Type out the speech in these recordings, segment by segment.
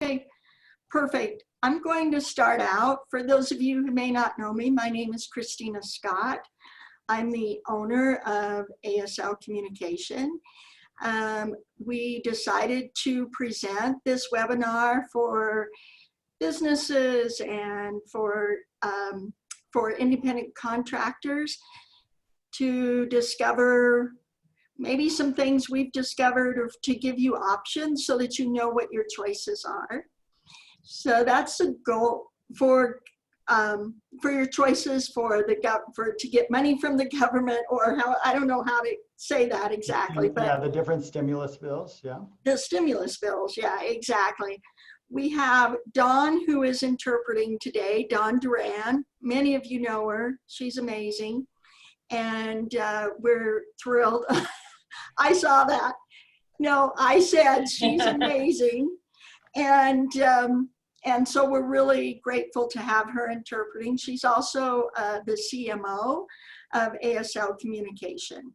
Okay, perfect. I'm going to start out. For those of you who may not know me, my name is Christina Scott. I'm the owner of ASL Communication. We decided to present this webinar for businesses and for independent contractors to discover maybe some things we've discovered, or to give you options so that you know what your choices are. So that's the goal for your choices to get money from the government, or how, I don't know how to say that exactly, but yeah, the different stimulus bills, yeah. The stimulus bills, yeah, exactly. We have Dawn, who is interpreting today, Dawn Duran. Many of you know her. She's amazing. And we're thrilled. I saw that. No, I said she's amazing. And so we're really grateful to have her interpreting. She's also the CMO of ASL Communication.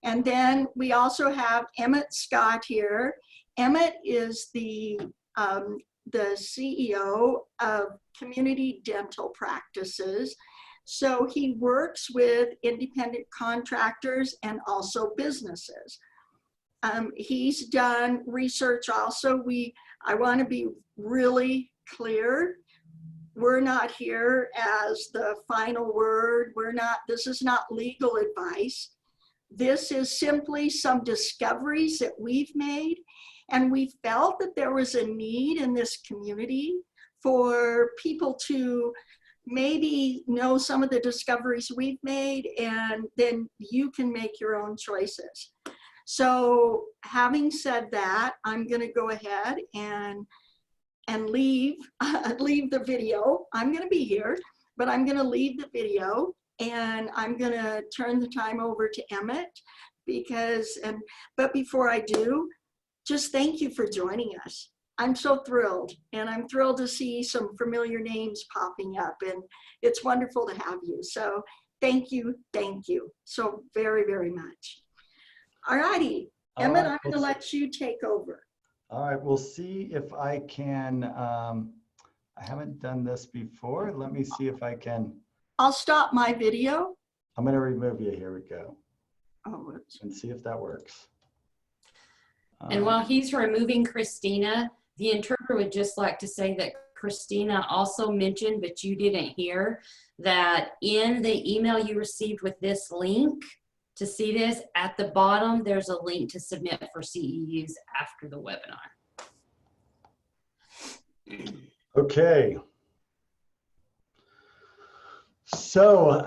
And then we also have Emmett Scott here. Emmett is the CEO of Community Dental Practices. So he works with independent contractors and also businesses. He's done research also. I want to be really clear. We're not here as the final word. This is not legal advice. This is simply some discoveries that we've made, and we felt that there was a need in this community for people to maybe know some of the discoveries we've made, and then you can make your own choices. So having said that, I'm going to go ahead and leave the video. I'm going to be here, but I'm going to leave the video, and I'm going to turn the time over to Emmett but before I do, just thank you for joining us. I'm so thrilled, and I'm thrilled to see some familiar names popping up, and it's wonderful to have you. So thank you so very, very much. All righty, Emmett, I'm going to let you take over. All right, we'll see if I can, I haven't done this before. Let me see if I can. I'll stop my video. I'm going to remove you. Here we go. Oh, and see if that works. And while he's removing Christina, the interpreter would just like to say that Christina also mentioned, but you didn't hear, that in the email you received with this link, to see this, at the bottom, there's a link to submit for CEUs after the webinar. Okay. So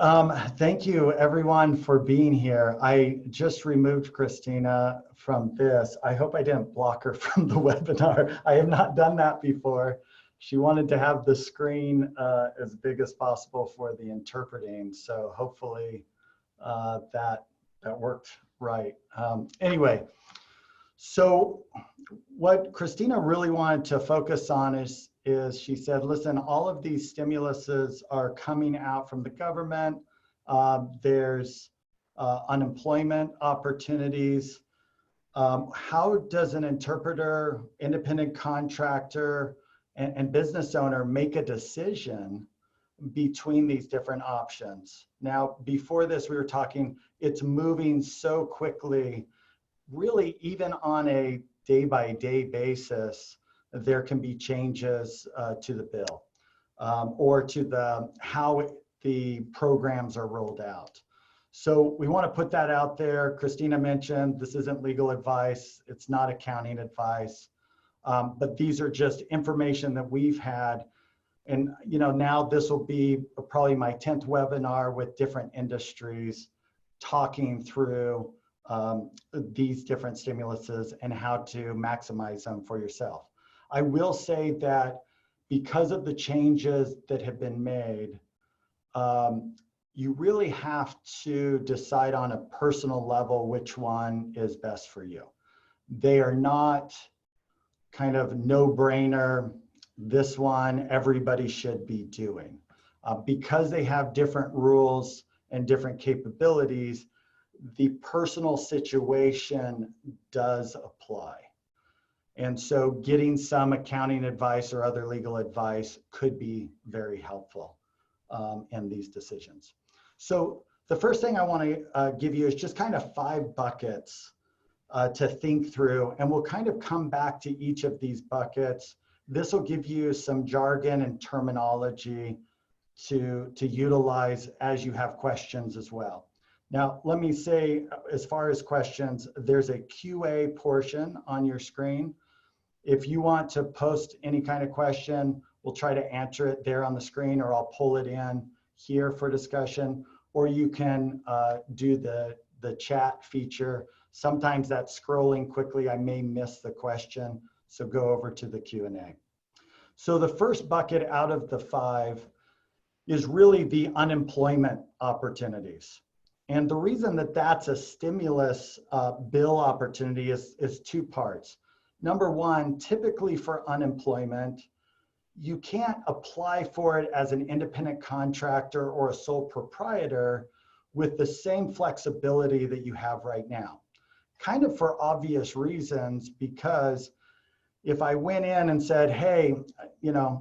thank you everyone for being here. I just removed Christina from this. I hope I didn't block her from the webinar. I have not done that before. She wanted to have the screen as big as possible for the interpreting. So hopefully that worked right. Anyway, so what Christina really wanted to focus on is she said, listen, all of these stimuluses are coming out from the government. There's unemployment opportunities. How does an interpreter, independent contractor, and business owner make a decision between these different options? Now, before this, we were talking, it's moving so quickly, really even on a day-by-day basis, there can be changes to the bill or to how the programs are rolled out. So we want to put that out there. Christina mentioned this isn't legal advice. It's not accounting advice, but these are just information that we've had. And now this will be probably my 10th webinar with different industries talking through these different stimuluses and how to maximize them for yourself. I will say that because of the changes that have been made, you really have to decide on a personal level which one is best for you. They are not kind of no-brainer, this one everybody should be doing. Because they have different rules and different capabilities, the personal situation does apply. And so getting some accounting advice or other legal advice could be very helpful in these decisions. So the first thing I want to give you is just kind of 5 buckets to think through, and we'll kind of come back to each of these buckets. This will give you some jargon and terminology to utilize as you have questions as well. Now, let me say, as far as questions, there's a QA portion on your screen. If you want to post any kind of question, we'll try to answer it there on the screen, or I'll pull it in here for discussion, or you can do the chat feature. Sometimes that's scrolling quickly. I may miss the question, so go over to the Q&A. So the first bucket out of the 5 is really the unemployment opportunities. And the reason that that's a stimulus bill opportunity is 2 parts. Number 1, typically for unemployment, you can't apply for it as an independent contractor or a sole proprietor with the same flexibility that you have right now. Kind of for obvious reasons, because if I went in and said, hey,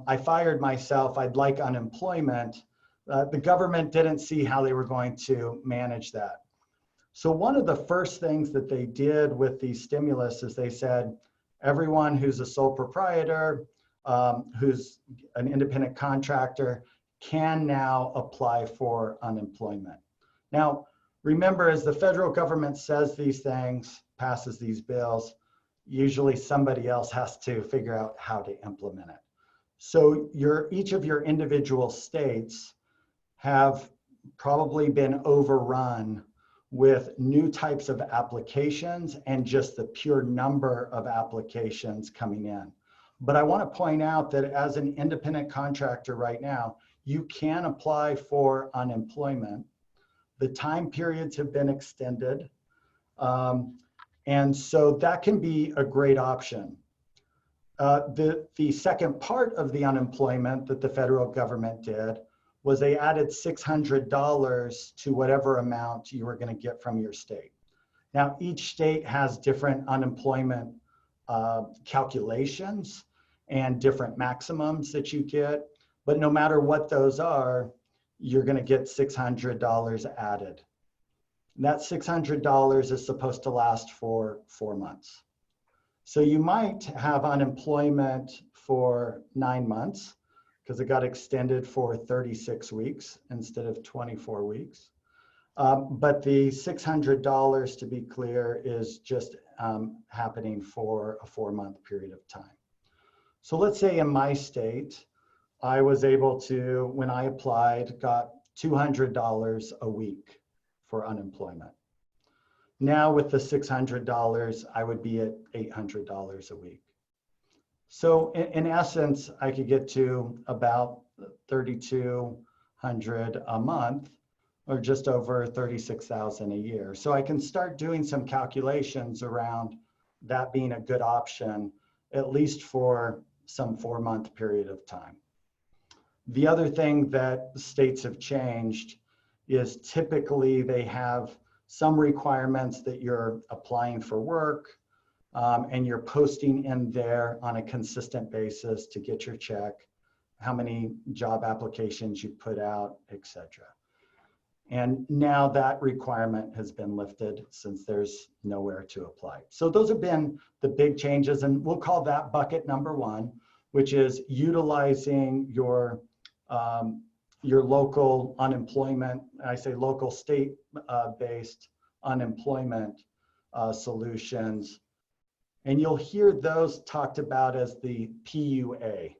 I fired myself, I'd like unemployment, the government didn't see how they were going to manage that. So one of the first things that they did with these stimulus is they said, everyone who's a sole proprietor, who's an independent contractor, can now apply for unemployment. Now, remember, as the federal government says these things, passes these bills, usually somebody else has to figure out how to implement it. So each of your individual states have probably been overrun with new types of applications and just the pure number of applications coming in. But I want to point out that as an independent contractor right now, you can apply for unemployment. The time periods have been extended. And so that can be a great option. The second part of the unemployment that the federal government did was they added $600 to whatever amount you were going to get from your state. Now, each state has different unemployment calculations and different maximums that you get, but no matter what those are, you're going to get $600 added. And that $600 is supposed to last for 4 months. So you might have unemployment for 9 months, because it got extended for 36 weeks instead of 24 weeks. But the $600, to be clear, is just happening for a 4-month period of time. So let's say in my state, I was able to, when I applied, got $200 a week for unemployment. Now with the $600, I would be at $800 a week. So in essence, I could get to about $3,200 a month, or just over $36,000 a year. So I can start doing some calculations around that being a good option, at least for some 4-month period of time. The other thing that states have changed is typically they have some requirements that you're applying for work, and you're posting in there on a consistent basis to get your check, how many job applications you put out, etc. And now that requirement has been lifted since there's nowhere to apply. So those have been the big changes, and we'll call that bucket number 1, which is utilizing your local unemployment, I say local state-based unemployment solutions. And you'll hear those talked about as the PUA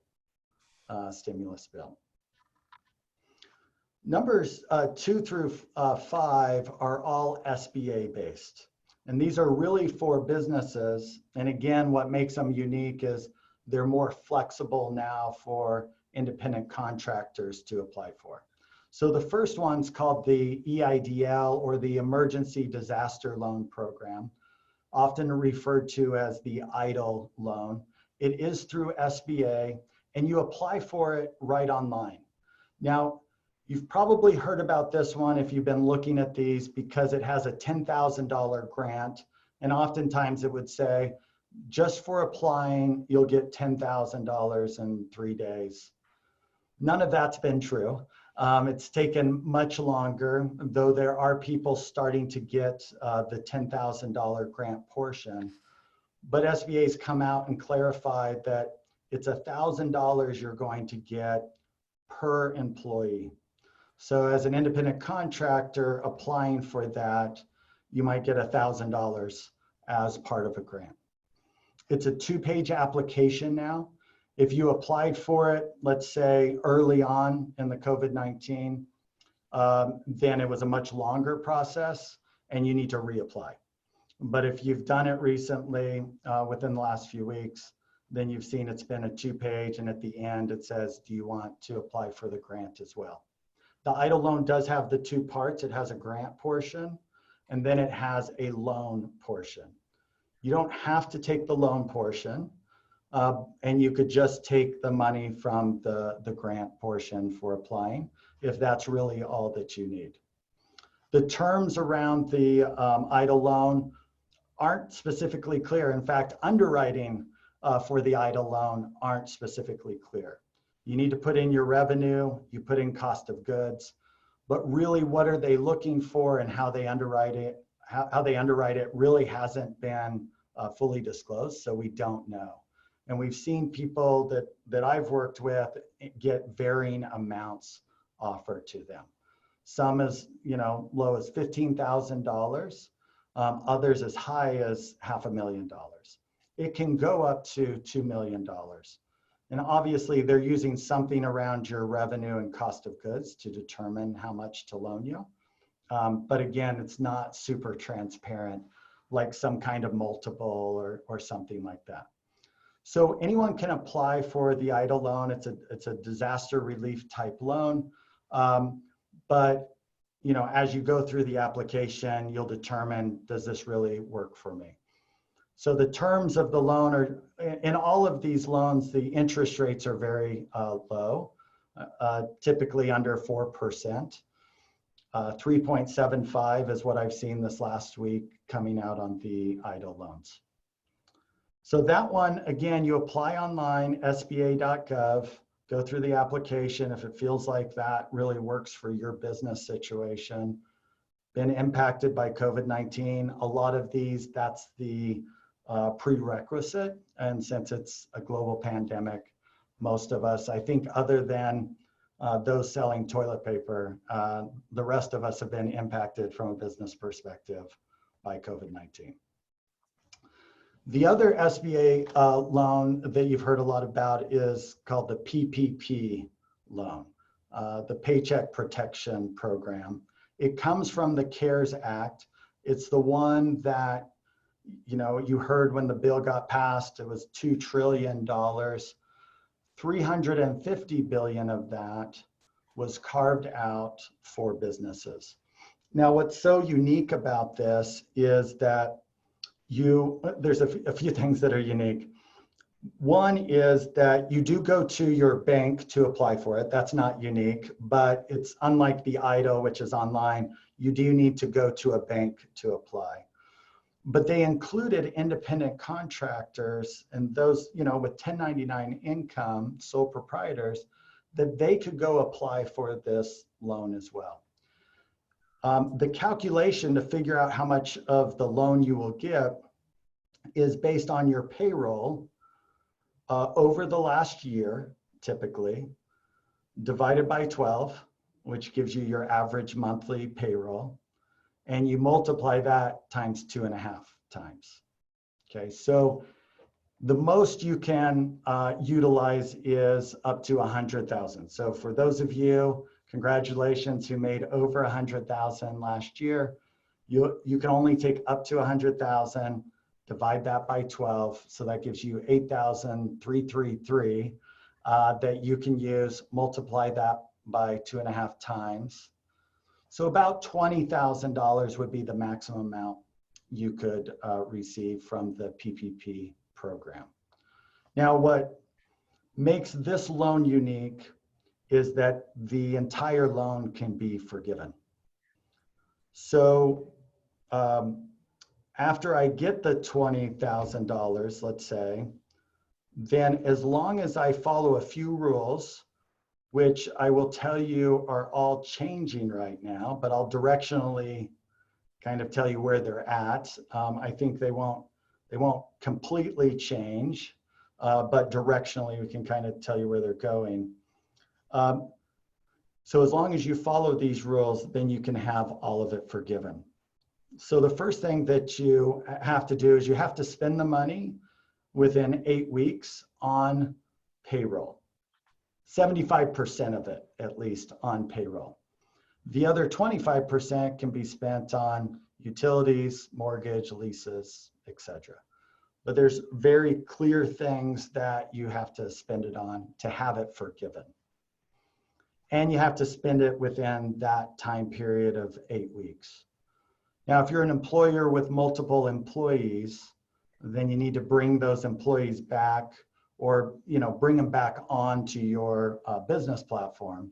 stimulus bill. Numbers 2 through 5 are all SBA based. And these are really for businesses. And again, what makes them unique is they're more flexible now for independent contractors to apply for. So the first one's called the EIDL, or the Emergency Disaster Loan Program, often referred to as the EIDL loan. It is through SBA, and you apply for it right online. Now, you've probably heard about this one if you've been looking at these, because it has a $10,000 grant, and oftentimes it would say just for applying, you'll get $10,000 in 3 days. None of that's been true. It's taken much longer, though there are people starting to get the $10,000 grant portion. But SBA's come out and clarified that it's $1,000 you're going to get per employee. So as an independent contractor applying for that, you might get $1,000 as part of a grant. It's a 2-page application now. If you applied for it, let's say early on in the COVID-19, then it was a much longer process and you need to reapply. But if you've done it recently, within the last few weeks, then you've seen it's been a 2-page, and at the end it says, do you want to apply for the grant as well? The EIDL loan does have the 2 parts. It has a grant portion, and then it has a loan portion. You don't have to take the loan portion, and you could just take the money from the grant portion for applying, if that's really all that you need. The terms around the EIDL loan aren't specifically clear. In fact, underwriting for the EIDL loan aren't specifically clear. You need to put in your revenue, you put in cost of goods, but really what are they looking for and how they underwrite it, really hasn't been fully disclosed, so we don't know. And we've seen people that I've worked with get varying amounts offered to them. Some as low as $15,000, others as high as $500,000. It can go up to $2 million. And obviously they're using something around your revenue and cost of goods to determine how much to loan you. But again, it's not super transparent, like some kind of multiple or something like that. So anyone can apply for the EIDL loan. It's a disaster relief type loan. But as you go through the application, you'll determine, does this really work for me? So the terms of the loan are, in all of these loans, the interest rates are very low, typically under 4%. 3.75 is what I've seen this last week coming out on the EIDL loans. So that one, again, you apply online, sba.gov, go through the application. If it feels like that really works for your business situation, been impacted by COVID-19, a lot of these, that's the prerequisite. And since it's a global pandemic, most of us, I think other than those selling toilet paper, the rest of us have been impacted from a business perspective by COVID-19. The other SBA loan that you've heard a lot about is called the PPP loan, the Paycheck Protection Program. It comes from the CARES Act. It's the one that, you heard when the bill got passed, it was $2 trillion. 350 billion of that was carved out for businesses. Now, what's so unique about this is that there's a few things that are unique. One is that you do go to your bank to apply for it. That's not unique, but it's unlike the EIDL, which is online. You do need to go to a bank to apply. But they included independent contractors and those, with 1099 income, sole proprietors, that they could go apply for this loan as well. The calculation to figure out how much of the loan you will get is based on your payroll over the last year, typically, divided by 12, which gives you your average monthly payroll, and you multiply that times 2.5 times. Okay, so the most you can utilize is up to 100,000. So for those of you, congratulations, who made over 100,000 last year, you can only take up to 100,000, divide that by 12. So that gives you 8,333 that you can use, multiply that by 2.5 times. So about $20,000 would be the maximum amount you could receive from the PPP program. Now, what makes this loan unique is that the entire loan can be forgiven. So after I get the $20,000, let's say, then as long as I follow a few rules, which I will tell you are all changing right now, but I'll directionally kind of tell you where they're at. I think they won't completely change, but directionally we can kind of tell you where they're going. So as long as you follow these rules, then you can have all of it forgiven. So the first thing that you have to do is you have to spend the money within 8 weeks on payroll. 75% of it, at least, on payroll. The other 25% can be spent on utilities, mortgage, leases, etc. But there's very clear things that you have to spend it on to have it forgiven. And you have to spend it within that time period of 8 weeks. Now, if you're an employer with multiple employees, then you need to bring those employees back, or bring them back onto your business platform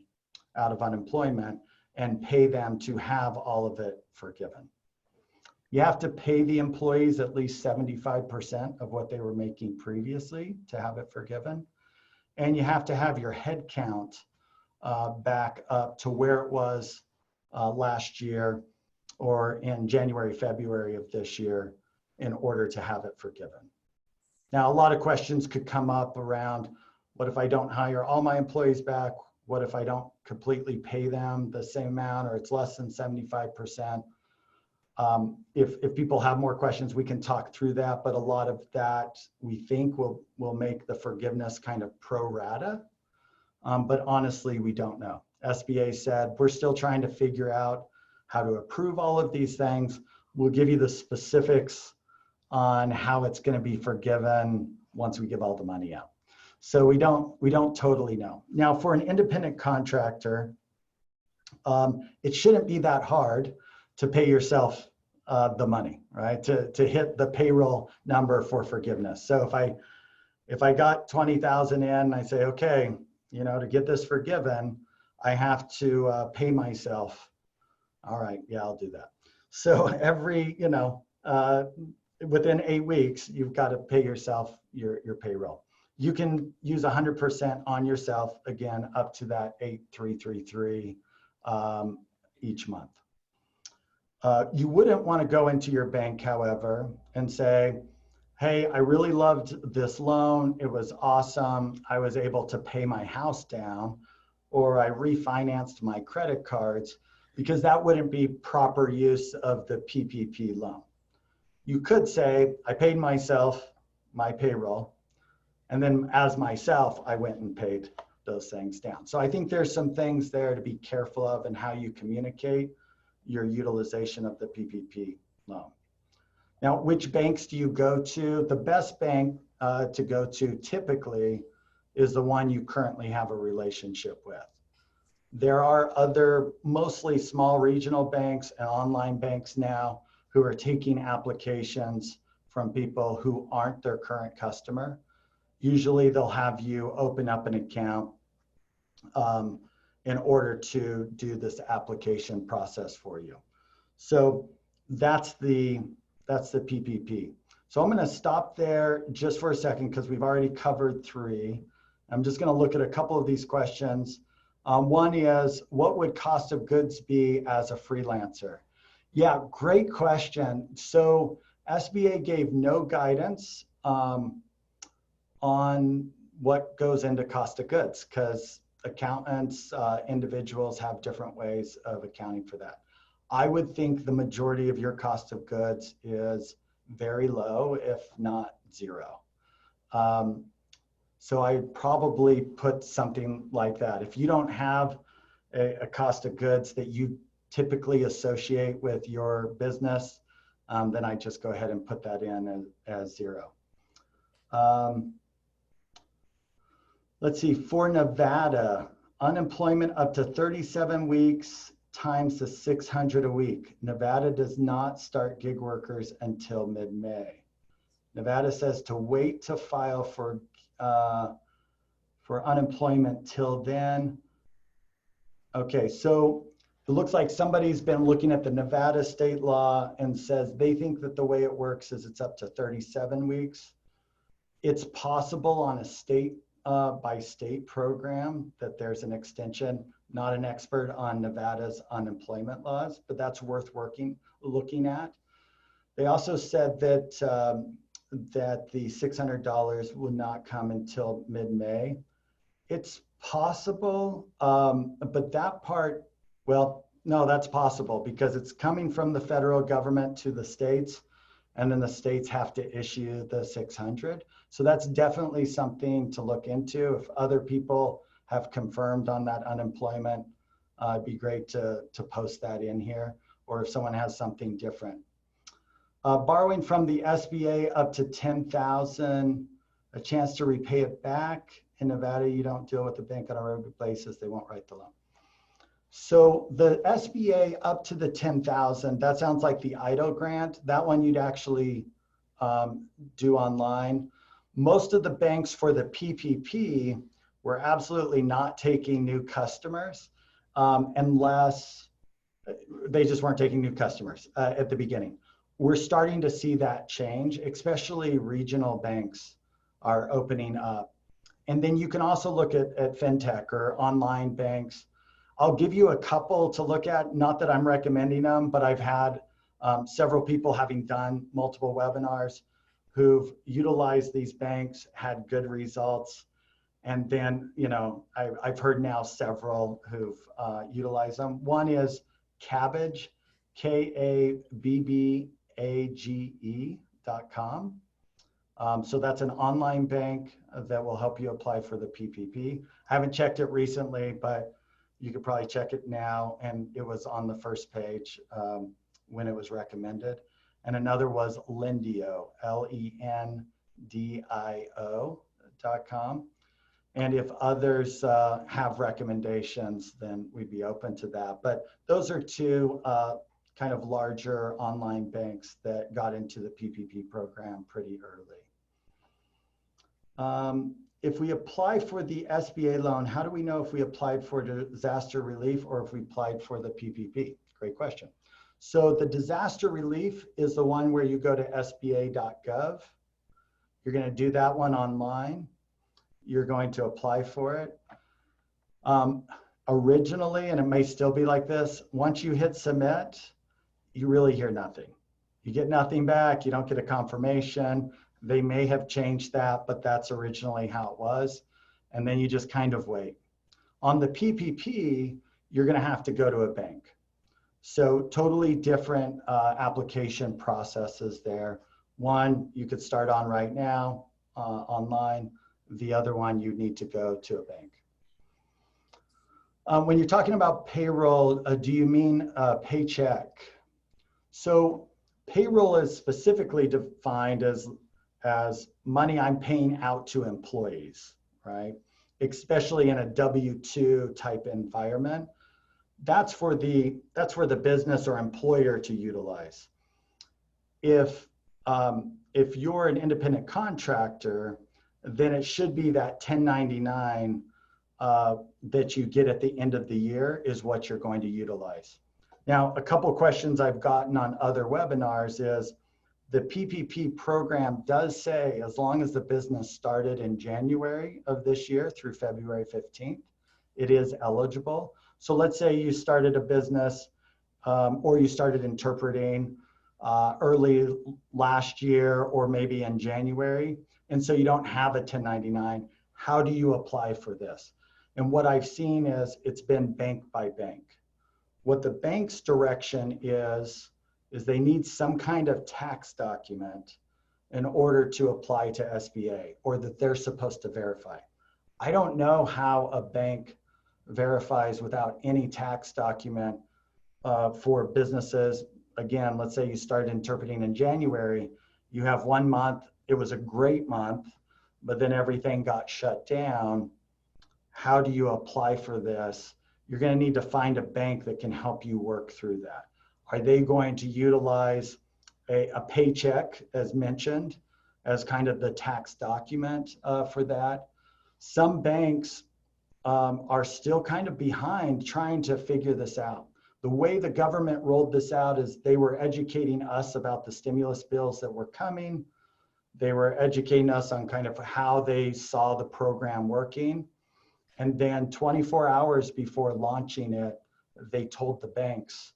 out of unemployment and pay them to have all of it forgiven. You have to pay the employees at least 75% of what they were making previously to have it forgiven. And you have to have your head count back up to where it was last year or in January, February of this year in order to have it forgiven. Now, a lot of questions could come up around, what if I don't hire all my employees back? What if I don't completely pay them the same amount, or it's less than 75%? If people have more questions, we can talk through that, but a lot of that we think will make the forgiveness kind of pro rata. But honestly, we don't know. SBA said, we're still trying to figure out how to approve all of these things. We'll give you the specifics on how it's going to be forgiven once we give all the money out. So we don't totally know. Now, for an independent contractor, it shouldn't be that hard to pay yourself the money, right? To hit the payroll number for forgiveness. So if I got 20,000 in, and I say, okay, to get this forgiven, I have to pay myself. All right, yeah, I'll do that. So every, within 8 weeks, you've got to pay yourself your payroll. You can use 100% on yourself, again, up to that 8,333 each month. You wouldn't want to go into your bank, however, and say, hey, I really loved this loan. It was awesome. I was able to pay my house down, or I refinanced my credit cards, because that wouldn't be proper use of the PPP loan. You could say, I paid myself my payroll, and then as myself, I went and paid those things down. So I think there's some things there to be careful of in how you communicate your utilization of the PPP loan. Now, which banks do you go to? The best bank to go to typically is the one you currently have a relationship with. There are other, mostly small regional banks and online banks now, who are taking applications from people who aren't their current customer. Usually they'll have you open up an account in order to do this application process for you. So that's the PPP. So I'm going to stop there just for a second, because we've already covered 3. I'm just going to look at a couple of these questions. One is, what would cost of goods be as a freelancer? Yeah, great question. So SBA gave no guidance on what goes into cost of goods, because accountants, individuals have different ways of accounting for that. I would think the majority of your cost of goods is very low, if not 0. So I'd probably put something like that. If you don't have a cost of goods that you typically associate with your business, then I just go ahead and put that in as 0. Let's see, for Nevada, unemployment up to 37 weeks times the 600 a week. Nevada does not start gig workers until mid-May. Nevada says to wait to file for unemployment till then. Okay, so it looks like somebody's been looking at the Nevada state law and says they think that the way it works is it's up to 37 weeks. It's possible on a state by state program that there's an extension. Not an expert on Nevada's unemployment laws, but that's worth looking at. They also said that that the $600 will not come until mid-May. It's possible, but that part, well, no, that's possible because it's coming from the federal government to the states, and then the states have to issue the 600. So that's definitely something to look into. If other people have confirmed on that unemployment, it'd be great to post that in here, or if someone has something different. Borrowing from the SBA up to $10,000, a chance to repay it back. In Nevada, you don't deal with the bank on a regular basis, they won't write the loan. So the SBA up to the $10,000, that sounds like the EIDL grant. That one you'd actually do online. Most of the banks for the PPP were absolutely not taking new customers unless they just weren't taking new customers at the beginning. We're starting to see that change, especially regional banks are opening up. And then you can also look at fintech or online banks. I'll give you a couple to look at, not that I'm recommending them, but I've had several people having done multiple webinars who've utilized these banks, had good results. And then, you know, I've heard now several who've utilized them. One is Kabbage, KABBAGE.com. So that's an online bank that will help you apply for the PPP. I haven't checked it recently, but you could probably check it now. And it was on the first page when it was recommended. And another was Lendio, LENDIO.com. And if others have recommendations, then we'd be open to that. But those are two kind of larger online banks that got into the PPP program pretty early. If we apply for the SBA loan, how do we know if we applied for disaster relief or if we applied for the PPP? Great question. So the disaster relief is the one where you go to sba.gov. You're going to do that one online. You're going to apply for it. Originally, and it may still be like this, once you hit submit, you really hear nothing. You get nothing back. You don't get a confirmation. They may have changed that, but that's originally how it was. And then you just kind of wait. On the PPP, you're going to have to go to a bank. So totally different application processes there. One, you could start on right now online. The other one, you need to go to a bank. When you're talking about payroll, do you mean paycheck? So payroll is specifically defined as money I'm paying out to employees, right? Especially in a W-2 type environment. That's for the business or employer to utilize. If you're an independent contractor, then it should be that 1099 that you get at the end of the year is what you're going to utilize. Now, a couple of questions I've gotten on other webinars is the PPP program does say as long as the business started in January of this year through February 15th, it is eligible. So let's say you started a business or you started interpreting early last year or maybe in January, and so you don't have a 1099. How do you apply for this? And what I've seen is it's been bank by bank. What the bank's direction is they need some kind of tax document in order to apply to SBA, or that they're supposed to verify. I don't know how a bank verifies without any tax document for businesses. Again, let's say you started interpreting in January, you have 1 month, it was a great month, but then everything got shut down. How do you apply for this? You're going to need to find a bank that can help you work through that. Are they going to utilize a paycheck, as mentioned, as kind of the tax document for that? Some banks are still kind of behind trying to figure this out. The way the government rolled this out is they were educating us about the stimulus bills that were coming. They were educating us on kind of how they saw the program working. And then 24 hours before launching it, they told the banks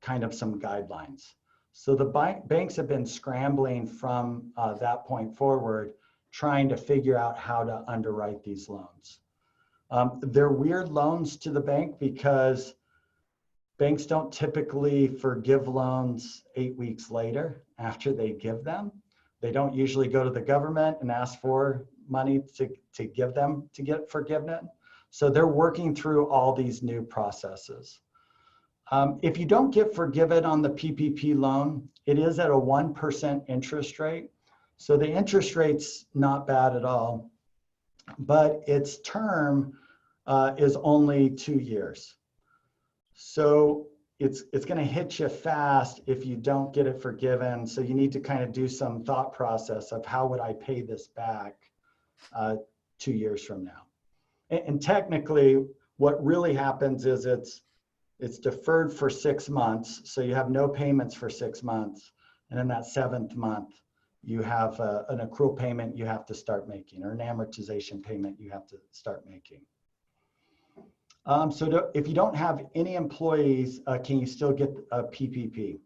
kind of some guidelines. So the banks have been scrambling from that point forward, trying to figure out how to underwrite these loans. They're weird loans to the bank because banks don't typically forgive loans 8 weeks later after they give them. They don't usually go to the government and ask for money to give them to get forgiveness. So they're working through all these new processes. If you don't get forgiven on the PPP loan, it is at a 1% interest rate. So the interest rate's not bad at all, but its term is only 2 years. So it's going to hit you fast if you don't get it forgiven. So you need to kind of do some thought process of how would I pay this back 2 years from now. And technically, what really happens is it's deferred for 6 months. So you have no payments for 6 months. And in that 7th month, you have an accrual payment you have to start making, or an amortization payment you have to start making. If you don't have any employees, can you still get a PPP?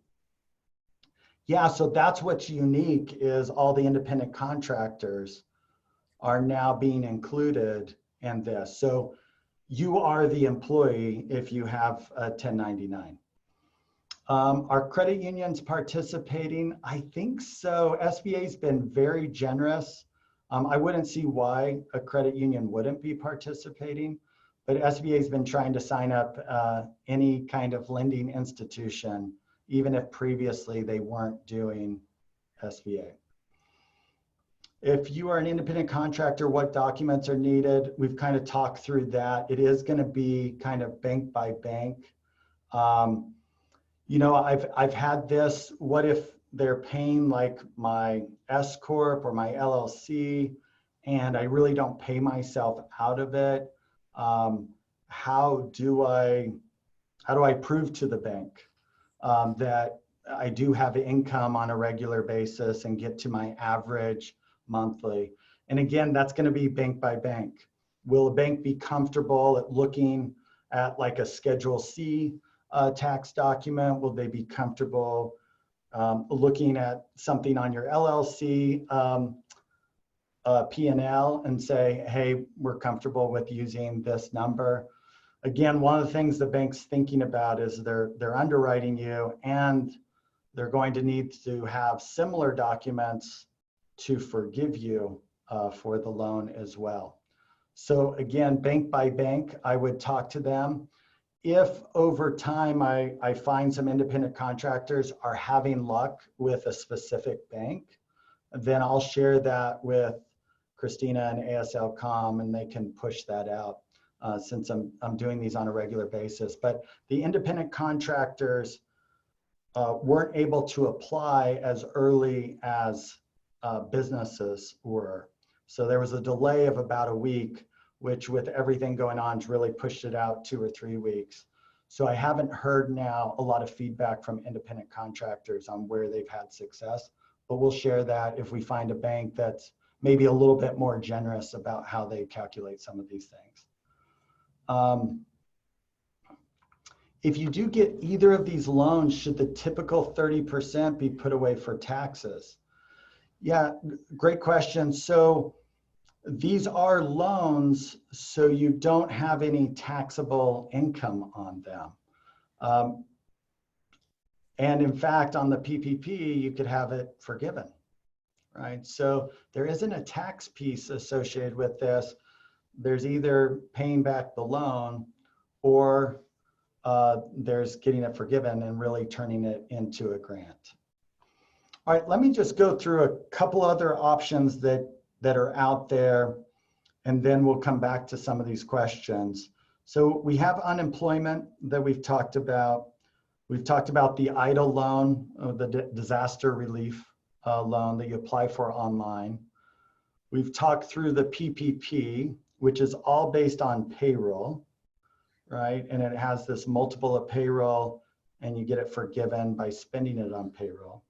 Yeah, so that's what's unique is all the independent contractors are now being included in this. So you are the employee if you have a 1099. Are credit unions participating? I think so. SBA's been very generous. I wouldn't see why a credit union wouldn't be participating, but SBA's been trying to sign up any kind of lending institution, even if previously they weren't doing SBA. If you are an independent contractor, what documents are needed? We've kind of talked through that. It is going to be kind of bank by bank. You know, I've had this, what if they're paying like my S Corp or my LLC, and I really don't pay myself out of it? How do I prove to the bank that I do have income on a regular basis and get to my average monthly? And again, that's going to be bank by bank. Will a bank be comfortable at looking at like a Schedule C tax document? Will they be comfortable looking at something on your LLC P&L and say, hey, we're comfortable with using this number? Again, one of the things the bank's thinking about is they're underwriting you, and they're going to need to have similar documents to forgive you for the loan as well. So again, bank by bank, I would talk to them. If over time I find some independent contractors are having luck with a specific bank, then I'll share that with Christina and ASL.com, and they can push that out since I'm doing these on a regular basis. But the independent contractors weren't able to apply as early as businesses were. So there was a delay of about a week, which with everything going on has really pushed it out 2 or 3 weeks. So I haven't heard now a lot of feedback from independent contractors on where they've had success, but we'll share that if we find a bank that's maybe a little bit more generous about how they calculate some of these things. If you do get either of these loans, should the typical 30% be put away for taxes? Yeah, great question. So these are loans, so you don't have any taxable income on them. And in fact, on the PPP, you could have it forgiven, right? So there isn't a tax piece associated with this. There's either paying back the loan or there's getting it forgiven and really turning it into a grant. All right, let me just go through a couple other options that are out there, and then we'll come back to some of these questions. So we have unemployment that we've talked about. We've talked about the EIDL loan, the disaster relief loan that you apply for online. We've talked through the PPP, which is all based on payroll, right? And it has this multiple of payroll, and you get it forgiven by spending it on payroll.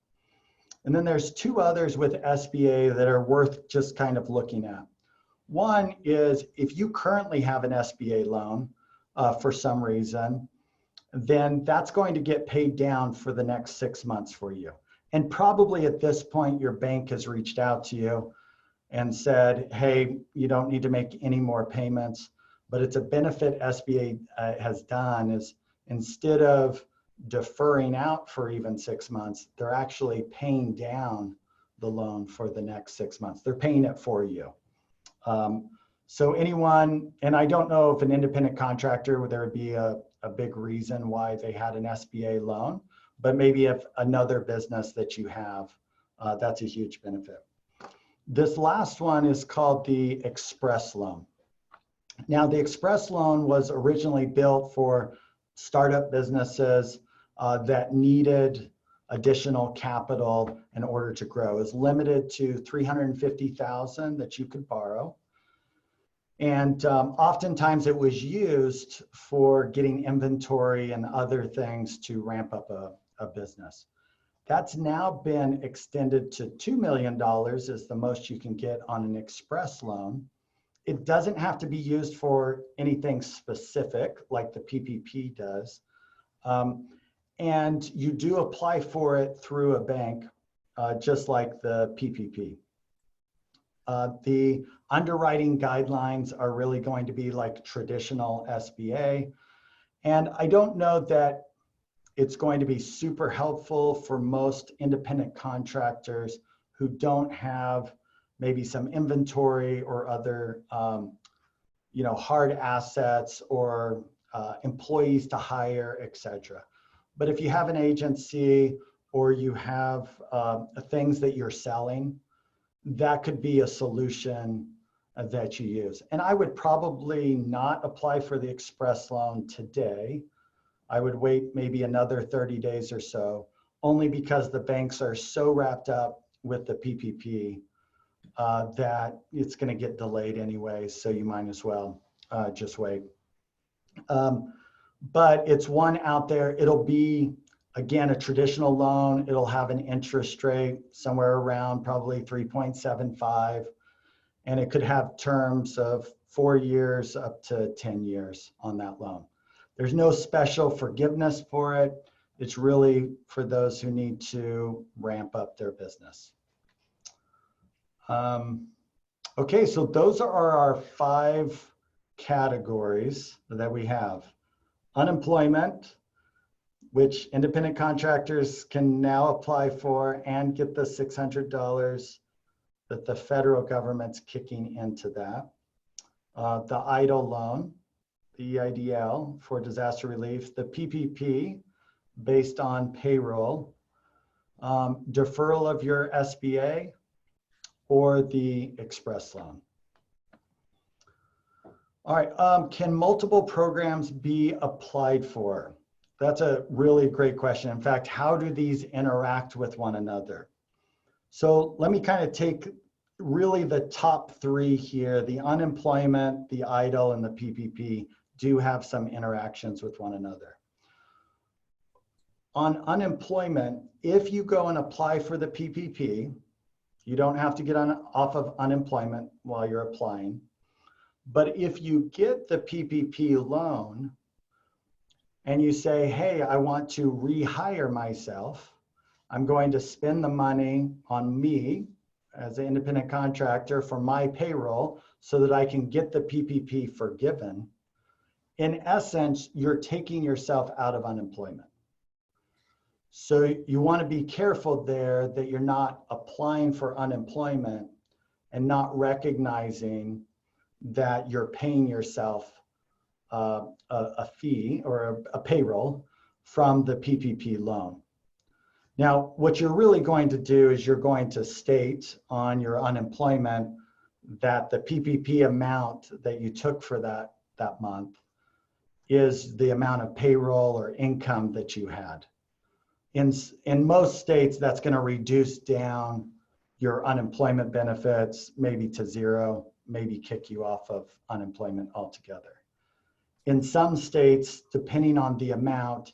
And then there's two others with SBA that are worth just kind of looking at. One is if you currently have an SBA loan for some reason, then that's going to get paid down for the next 6 months for you. And probably at this point, your bank has reached out to you and said, hey, you don't need to make any more payments. But it's a benefit SBA has done is instead of deferring out for even 6 months, they're actually paying down the loan for the next 6 months. They're paying it for you. So anyone, and I don't know if an independent contractor, there would be a big reason why they had an SBA loan, but maybe if another business that you have, that's a huge benefit. This last one is called the Express loan. Now, the Express loan was originally built for startup businesses that needed additional capital in order to grow. It's limited to $350,000 that you could borrow. And oftentimes it was used for getting inventory and other things to ramp up a business. That's now been extended to $2 million is the most you can get on an Express loan. It doesn't have to be used for anything specific like the PPP does. And you do apply for it through a bank, just like the PPP. The underwriting guidelines are really going to be like traditional SBA. And I don't know that it's going to be super helpful for most independent contractors who don't have maybe some inventory or other hard assets or employees to hire, etc. But if you have an agency or you have things that you're selling, that could be a solution that you use. And I would probably not apply for the Express loan today. I would wait maybe another 30 days or so, only because the banks are so wrapped up with the PPP that it's going to get delayed anyway, so you might as well just wait. But it's one out there. It'll be, again, a traditional loan. It'll have an interest rate somewhere around probably 3.75, and it could have terms of 4 years up to 10 years on that loan. There's no special forgiveness for it. It's really for those who need to ramp up their business. Okay, so those are our 5 categories that we have. Unemployment, which independent contractors can now apply for and get the $600 that the federal government's kicking into that. The EIDL loan, the EIDL for disaster relief, the PPP based on payroll, deferral of your SBA, or the Express loan. All right, can multiple programs be applied for? That's a really great question. In fact, how do these interact with one another? So let me kind of take really the top 3 here. The unemployment, the EIDL, and the PPP do have some interactions with one another. On unemployment, if you go and apply for the PPP, you don't have to get off of unemployment while you're applying. But if you get the PPP loan and you say, hey, I want to rehire myself, I'm going to spend the money on me as an independent contractor for my payroll so that I can get the PPP forgiven. In essence, you're taking yourself out of unemployment. So you want to be careful there that you're not applying for unemployment and not recognizing that you're paying yourself a fee or a payroll from the PPP loan. Now, what you're really going to do is you're going to state on your unemployment that the PPP amount that you took for that month is the amount of payroll or income that you had. In most states, that's going to reduce down your unemployment benefits maybe to 0, maybe kick you off of unemployment altogether. In some states, depending on the amount,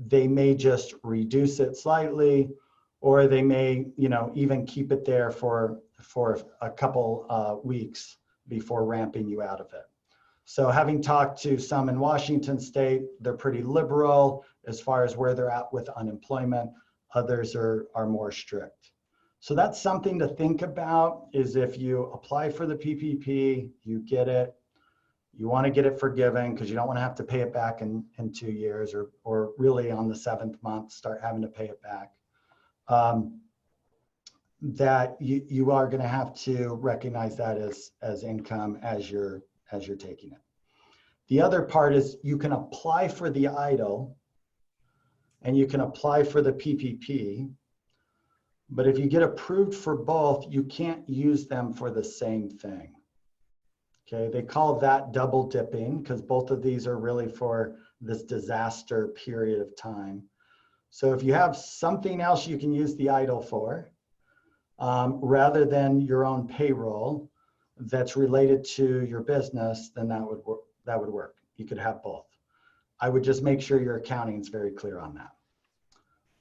they may just reduce it slightly, or they may, even keep it there for a couple weeks before ramping you out of it. So having talked to some in Washington state, they're pretty liberal as far as where they're at with unemployment. Others are more strict. So that's something to think about, is if you apply for the PPP, you get it, you want to get it forgiven because you don't want to have to pay it back in 2 years, or really on the 7th month, start having to pay it back. That you are going to have to recognize that as income as you're taking it. The other part is you can apply for the EIDL and you can apply for the PPP, but if you get approved for both, you can't use them for the same thing. Okay, they call that double dipping because both of these are really for this disaster period of time. So if you have something else you can use the EIDL for, rather than your own payroll that's related to your business, then that would work. You could have both. I would just make sure your accounting is very clear on that.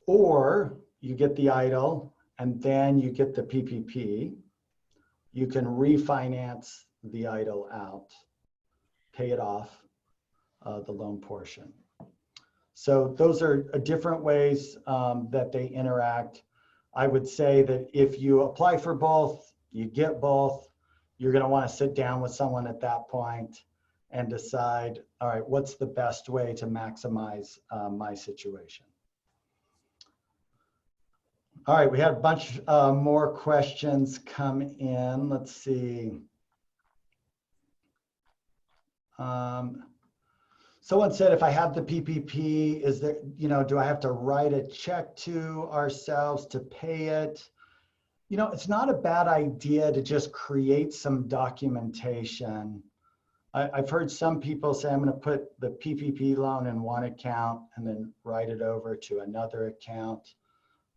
Or you get the EIDL and then you get the PPP. You can refinance the EIDL out, pay it off, the loan portion. So those are different ways that they interact. I would say that if you apply for both, you get both, you're going to want to sit down with someone at that point and decide, all right, what's the best way to maximize my situation? All right, we had a bunch more questions come in. Let's see. Someone said, if I have the PPP, is there, do I have to write a check to ourselves to pay it? It's not a bad idea to just create some documentation. I've heard some people say, I'm going to put the PPP loan in one account and then write it over to another account.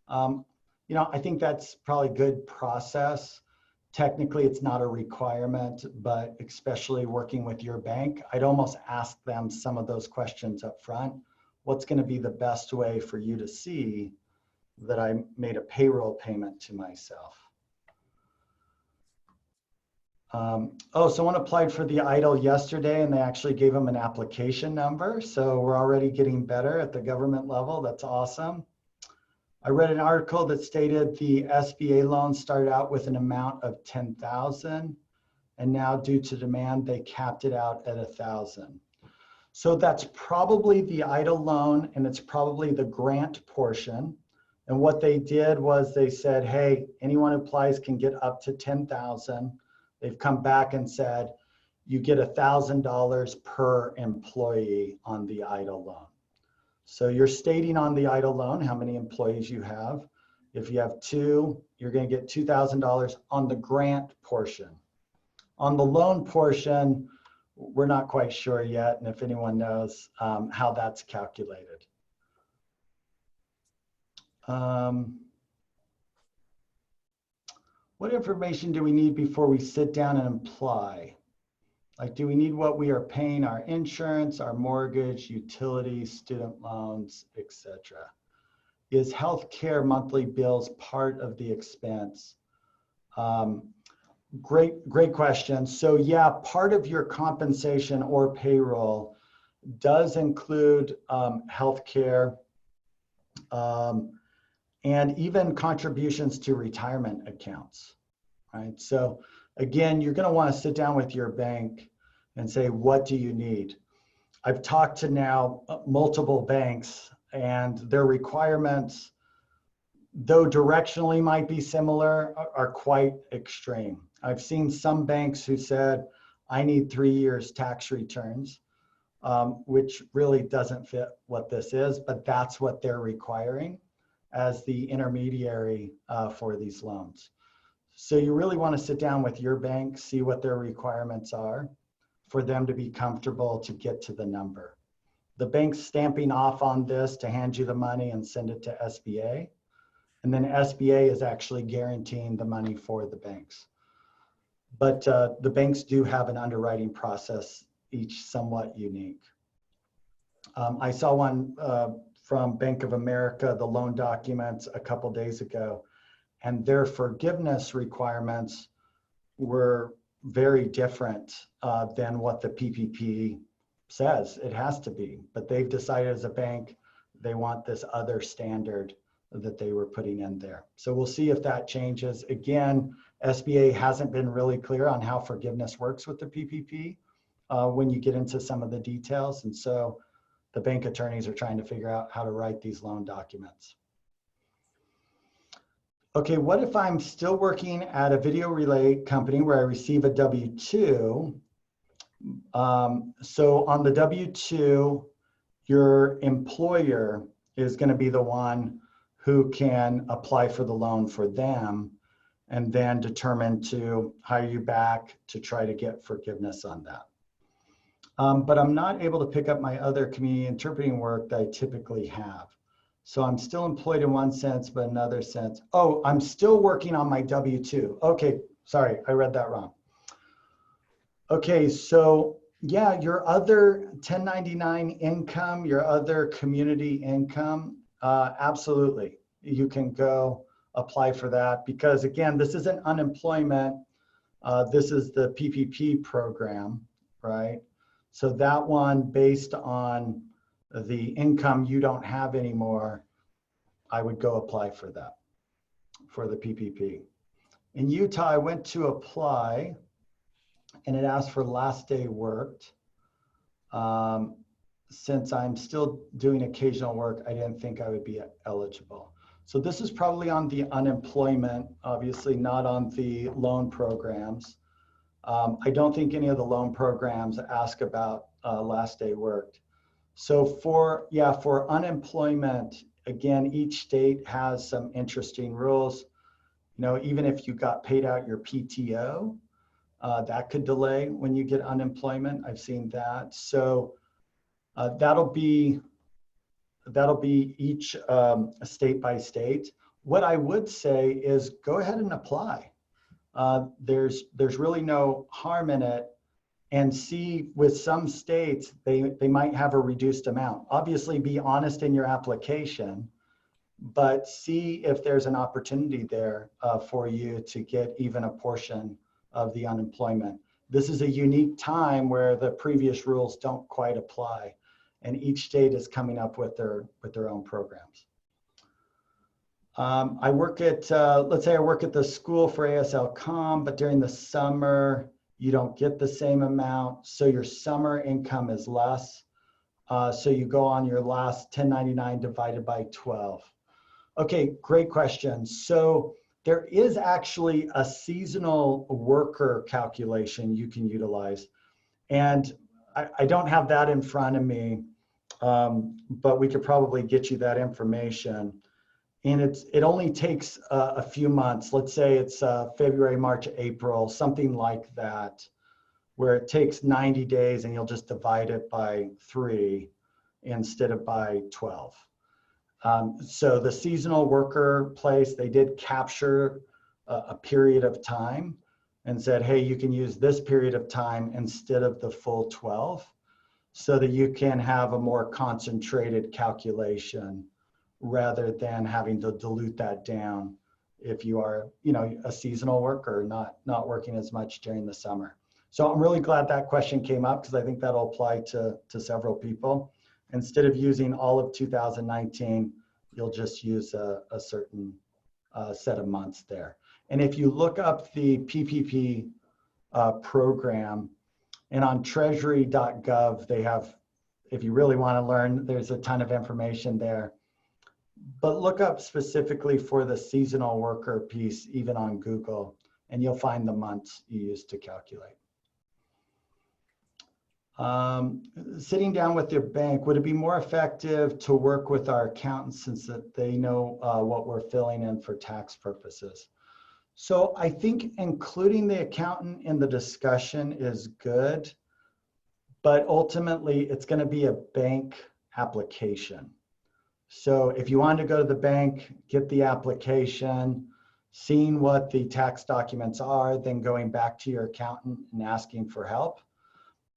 I think that's probably good process. Technically, it's not a requirement, but especially working with your bank, I'd almost ask them some of those questions up front. What's going to be the best way for you to see that I made a payroll payment to myself? Someone applied for the EIDL yesterday and they actually gave them an application number. So we're already getting better at the government level. That's awesome. I read an article that stated the SBA loan started out with an amount of $10,000, and now due to demand, they capped it out at $1,000. So that's probably the EIDL loan, and it's probably the grant portion. And what they did was they said, hey, anyone who applies can get up to $10,000. They've come back and said, you get $1,000 per employee on the EIDL loan. So you're stating on the EIDL loan how many employees you have. If you have 2, you're going to get $2,000 on the grant portion. On the loan portion, we're not quite sure yet, and if anyone knows how that's calculated. What information do we need before we sit down and apply? Like, do we need what we are paying, our insurance, our mortgage, utilities, student loans, etc.? Is healthcare monthly bills part of the expense? Great question. So yeah, part of your compensation or payroll does include healthcare and even contributions to retirement accounts, right? So again, you're going to want to sit down with your bank and say, what do you need? I've talked to now multiple banks, and their requirements, though directionally might be similar, are quite extreme. I've seen some banks who said, I need 3 years tax returns, which really doesn't fit what this is, but that's what they're requiring as the intermediary for these loans. So you really want to sit down with your bank, see what their requirements are for them to be comfortable to get to the number. The bank's stamping off on this to hand you the money and send it to SBA. And then SBA is actually guaranteeing the money for the banks. But the banks do have an underwriting process each somewhat unique. I saw one from Bank of America, the loan documents a couple days ago, and their forgiveness requirements were very different than what the PPP says it has to be. But they've decided as a bank, they want this other standard that they were putting in there. So we'll see if that changes. Again, SBA hasn't been really clear on how forgiveness works with the PPP when you get into some of the details. And so the bank attorneys are trying to figure out how to write these loan documents. Okay, what if I'm still working at a video relay company where I receive a W-2? So on the W-2, your employer is going to be the one who can apply for the loan for them and then determine to hire you back to try to get forgiveness on that. But I'm not able to pick up my other community interpreting work that I typically have. So I'm still employed in one sense, but another sense. Oh, I'm still working on my W-2. Okay, sorry, I read that wrong. Okay, so yeah, your other 1099 income, your other community income, absolutely. You can go apply for that because again, this isn't unemployment. This is the PPP program, right? So that one based on the income you don't have anymore, I would go apply for that, for the PPP. In Utah, I went to apply and it asked for last day worked. Since I'm still doing occasional work, I didn't think I would be eligible. So this is probably on the unemployment, obviously not on the loan programs. I don't think any of the loan programs ask about last day worked. So for unemployment, again, each state has some interesting rules. You know, even if you got paid out your PTO, that could delay when you get unemployment. I've seen that. So that'll be each state by state. What I would say is go ahead and apply. There's really no harm in it. And see, with some states, they might have a reduced amount. Obviously, be honest in your application, but see if there's an opportunity there for you to get even a portion of the unemployment. This is a unique time where the previous rules don't quite apply, and each state is coming up with their own programs. I work at, let's say I work at the school for ASL Comm, but during the summer, you don't get the same amount. So your summer income is less. So you go on your last 1099 divided by 12. Okay, great question. So there is actually a seasonal worker calculation you can utilize. And I don't have that in front of me, but we could probably get you that information. And it only takes a few months. Let's say it's February, March, April, something like that, where it takes 90 days and you'll just divide it by 3 instead of by 12. So the seasonal worker place, they did capture a period of time and said, hey, you can use this period of time instead of the full 12 so that you can have a more concentrated calculation rather than having to dilute that down if you are, you know, a seasonal worker, not working as much during the summer. So I'm really glad that question came up because I think that'll apply to several people. Instead of using all of 2019, you'll just use a certain set of months there. And if you look up the PPP program, and on treasury.gov, they have, if you really want to learn, there's a ton of information there. But look up specifically for the seasonal worker piece, even on Google, and you'll find the months you use to calculate. Sitting down with your bank, would it be more effective to work with our accountants since that they know what we're filling in for tax purposes? So I think including the accountant in the discussion is good, but ultimately it's going to be a bank application. So if you want to go to the bank, get the application, seeing what the tax documents are, then going back to your accountant and asking for help.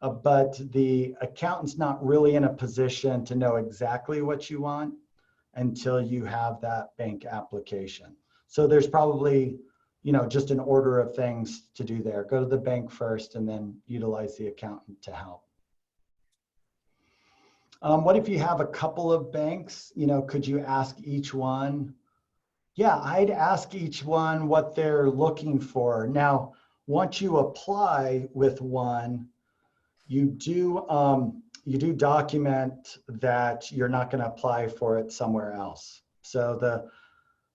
but the accountant's not really in a position to know exactly what you want until you have that bank application. So there's probably, just an order of things to do there. Go to the bank first and then utilize the accountant to help. What if you have a couple of banks? Could you ask each one? Yeah, I'd ask each one what they're looking for. Now, once you apply with one, you do document that you're not going to apply for it somewhere else. So the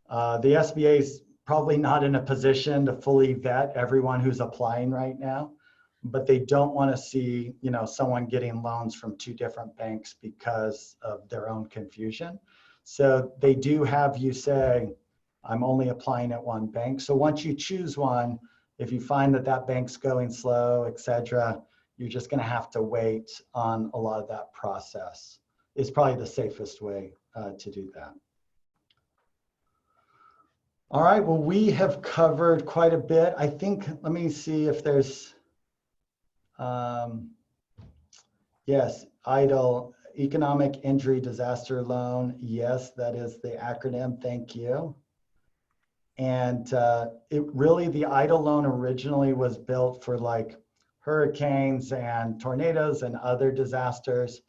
SBA is probably not in a position to fully vet everyone who's applying right now, but they don't want to see, someone getting loans from 2 different banks because of their own confusion. So they do have you say, I'm only applying at one bank. So once you choose one, if you find that that bank's going slow, etc., you're just going to have to wait on a lot of that process. It's probably the safest way to do that. All right, well, we have covered quite a bit. I think, let me see if there's, yes, EIDL, Economic Injury Disaster Loan. Yes, that is the acronym, thank you. And the EIDL loan originally was built for like hurricanes and tornadoes and other disasters,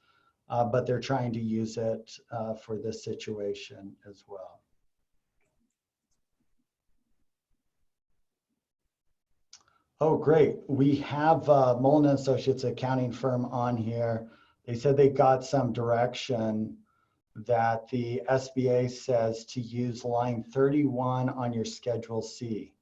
but they're trying to use it for this situation as well. Oh, great. We have Mullen & Associates accounting firm on here. They said they got some direction that the SBA says to use line 31 on your Schedule C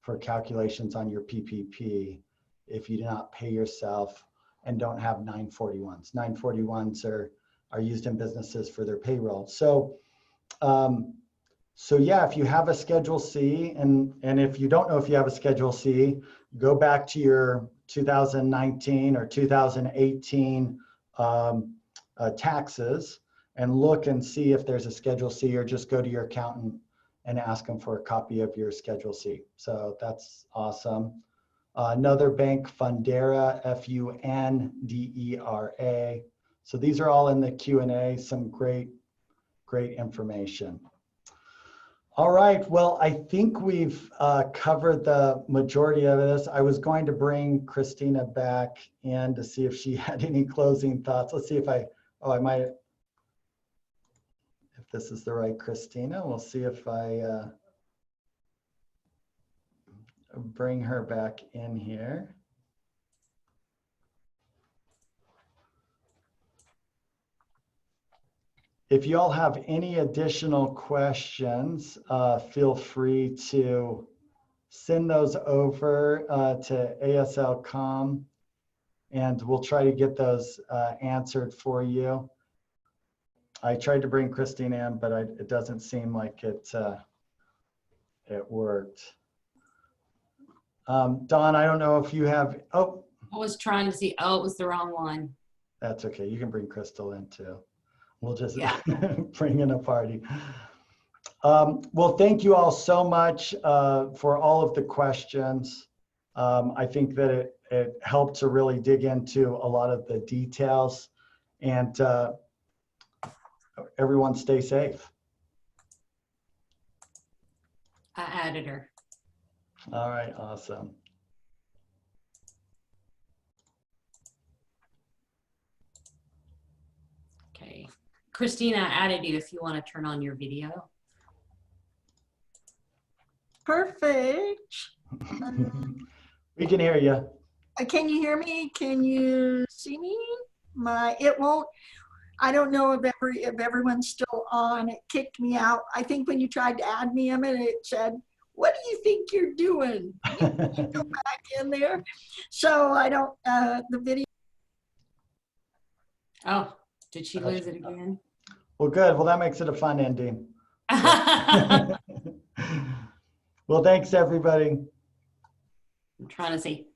for calculations on your PPP if you do not pay yourself and don't have 941s. 941s are used in businesses for their payroll. So yeah, if you have a Schedule C, and if you don't know if you have a Schedule C, go back to your 2019 or 2018 taxes and look and see if there's a Schedule C, or just go to your accountant and ask them for a copy of your Schedule C. So that's awesome. Another bank, Fundera, Fundera. So these are all in the Q&A, some great information. All right, well, I think we've covered the majority of this. I was going to bring Christina back in to see if she had any closing thoughts. Let's see if I might, if this is the right Christina. We'll see if I bring her back in here. If you all have any additional questions, feel free to send those over to ASL.com, and we'll try to get those answered for you. I tried to bring Christine in, but it doesn't seem like it worked. Dawn, I don't know if you have, oh. I was trying to see, oh, it was the wrong one. That's okay, you can bring Crystal in too. We'll just bring in a party. Well, thank you all so much for all of the questions. I think that it helped to really dig into a lot of the details, and everyone stay safe. I added her. All right, awesome. Okay. Christina, I added you if you want to turn on your video. Perfect. We can hear you. Can you hear me? Can you see me? It won't. I don't know if everyone's still on. It kicked me out. I think when you tried to add me in it said, "What do you think you're doing?" You go back in there. So I don't. The video. Oh, did she lose it again? Well, good. Well, that makes it a fun ending. Well, thanks, everybody. I'm trying to see.